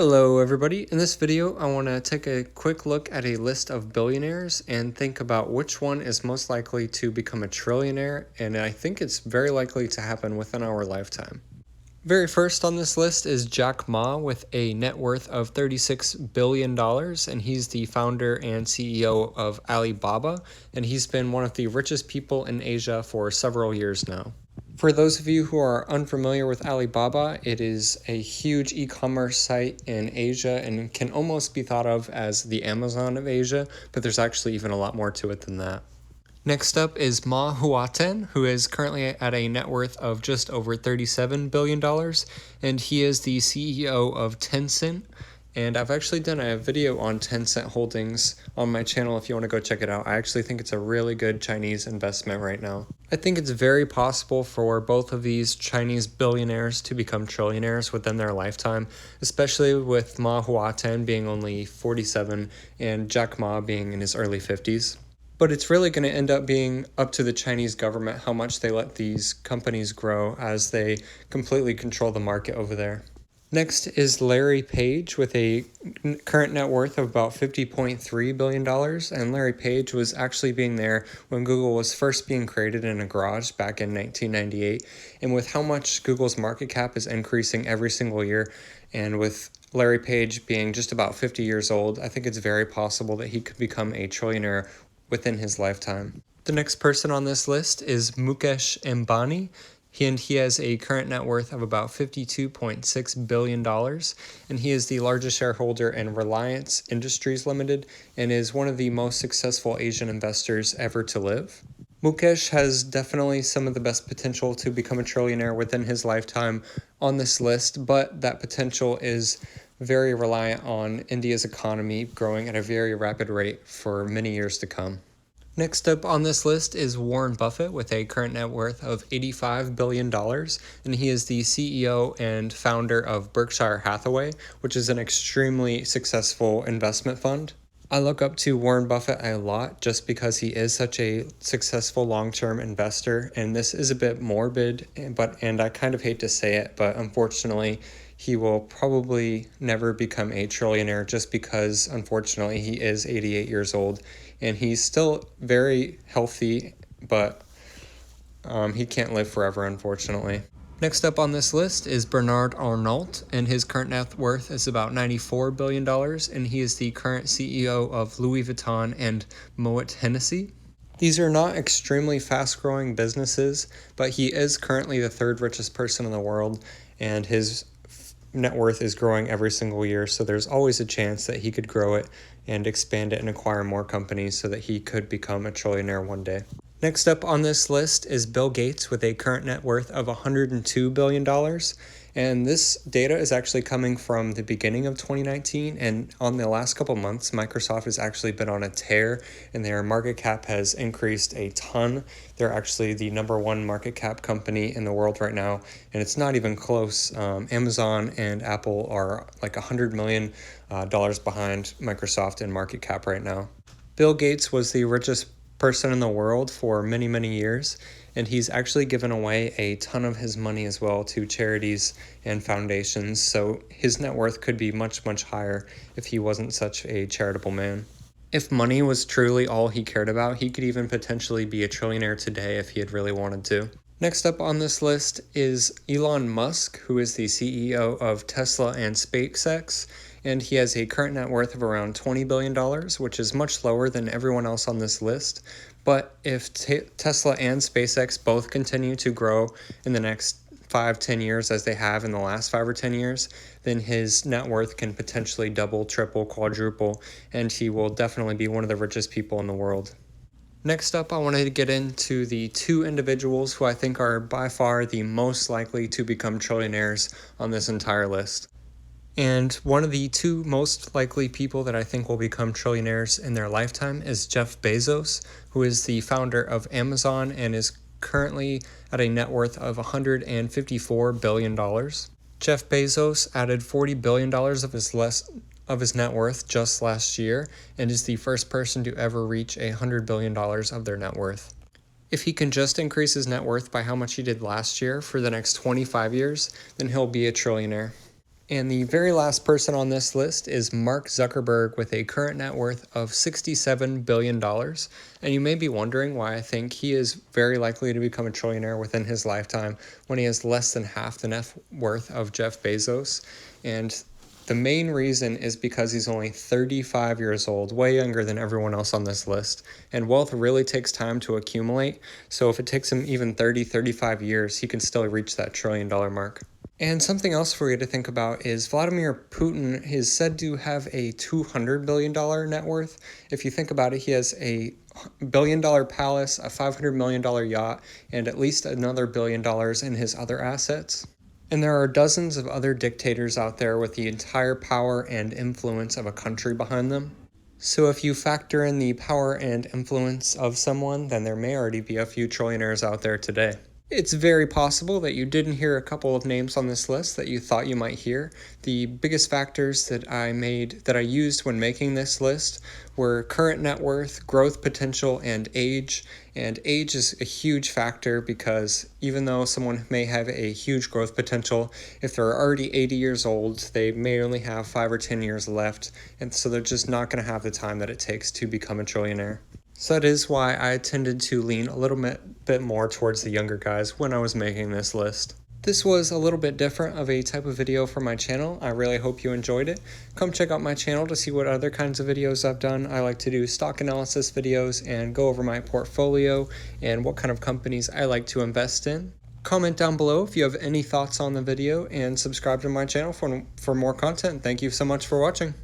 Hello everybody, in this video I want to take a quick look at a list of billionaires and think about which one is most likely to become a trillionaire, and I think it's very likely to happen within our lifetime. Very first on this list is Jack Ma with a net worth of $36 billion, and he's the founder and CEO of Alibaba, and he's been one of the richest people in Asia for several years now. For those of you who are unfamiliar with Alibaba, it is a huge e-commerce site in Asia and can almost be thought of as the Amazon of Asia, but there's actually even a lot more to it than that. Next up is Maha Watson, who is currently at a net worth of just over $37 billion, and he is the CEO of Tencent. And I've actually done a video on Tencent holdings on my channel if you want to go check it out. I actually think it's a really good Chinese investment right now. I think it's very possible for both of these Chinese billionaires to become trillionaires within their lifetime, especially with Ma Huateng being only 47 and Jack Ma being in his early 50s. But it's really going to end up being up to the Chinese government how much they let these companies grow as they completely control the market over there. Next is Larry Page with a current net worth of about $50.3 billion, and Larry Page was actually being there when Google was first being created in a garage back in 1998, and with how much Google's market cap is increasing every single year, and with Larry Page being just about 50 years old, I think it's very possible that he could become a trillionaire within his lifetime. The next person on this list is Mukesh Ambani. He has a current net worth of about $52.6 billion, and he is the largest shareholder in Reliance Industries Limited and is one of the most successful Asian investors ever to live. Mukesh has definitely some of the best potential to become a trillionaire within his lifetime on this list, but that potential is very reliant on India's economy growing at a very rapid rate for many years to come. Next up on this list is Warren Buffett with a current net worth of $85 billion, and he is the CEO and founder of Berkshire Hathaway, which is an extremely successful investment fund. I look up to Warren Buffett a lot just because he is such a successful long-term investor, and this is a bit morbid, and I kind of hate to say it, but unfortunately he will probably never become a trillionaire just because unfortunately he is 88 years old and he's still very healthy, but he can't live forever, unfortunately. Next up on this list is Bernard Arnault, and his current net worth is about $94 billion, and he is the current CEO of Louis Vuitton and Moet Hennessy. These are not extremely fast-growing businesses, but he is currently the third richest person in the world, and his net worth is growing every single year, so there's always a chance that he could grow it and expand it and acquire more companies so that he could become a trillionaire one day. Next up on this list is Bill Gates with a current net worth of $102 billion. And this data is actually coming from the beginning of 2019. And on the last couple months, Microsoft has actually been on a tear and their market cap has increased a ton. They're actually the #1 market cap company in the world right now. And it's not even close. Amazon and Apple are like $100 million behind Microsoft in market cap right now. Bill Gates was the richest person in the world for many, many years, and he's actually given away a ton of his money as well to charities and foundations, so his net worth could be much, much higher if he wasn't such a charitable man. If money was truly all he cared about, he could even potentially be a trillionaire today if he had really wanted to. Next up on this list is Elon Musk, who is the CEO of Tesla and SpaceX, and he has a current net worth of around $20 billion, which is much lower than everyone else on this list. But if Tesla and SpaceX both continue to grow in the next 5-10 years as they have in the last 5 or 10 years, then his net worth can potentially double, triple, quadruple, and he will definitely be one of the richest people in the world. Next up, I wanted to get into the two individuals who I think are by far the most likely to become trillionaires on this entire list. And one of the two most likely people that I think will become trillionaires in their lifetime is Jeff Bezos, who is the founder of Amazon and is currently at a net worth of $154 billion. Jeff Bezos added $40 billion of his net worth just last year and is the first person to ever reach $100 billion of their net worth. If he can just increase his net worth by how much he did last year for the next 25 years, then he'll be a trillionaire. And the very last person on this list is Mark Zuckerberg with a current net worth of $67 billion. And you may be wondering why I think he is very likely to become a trillionaire within his lifetime when he has less than half the net worth of Jeff Bezos. And the main reason is because he's only 35 years old, way younger than everyone else on this list. And wealth really takes time to accumulate. So if it takes him even 35 years, he can still reach that $1 trillion mark. And something else for you to think about is Vladimir Putin is said to have a $200 billion net worth. If you think about it, he has a $1 billion palace, a $500 million yacht, and at least another $1 billion in his other assets. And there are dozens of other dictators out there with the entire power and influence of a country behind them. So if you factor in the power and influence of someone, then there may already be a few trillionaires out there today. It's very possible that you didn't hear a couple of names on this list that you thought you might hear. The biggest factors that I used when making this list were current net worth, growth potential, and age. And age is a huge factor because even though someone may have a huge growth potential, if they're already 80 years old, they may only have 5 or 10 years left. And so they're just not going to have the time that it takes to become a trillionaire. So that is why I tended to lean a little bit more towards the younger guys when I was making this list. This was a little bit different of a type of video for my channel. I really hope you enjoyed it. Come check out my channel to see what other kinds of videos I've done. I like to do stock analysis videos and go over my portfolio and what kind of companies I like to invest in. Comment down below if you have any thoughts on the video and subscribe to my channel for more content. Thank you so much for watching.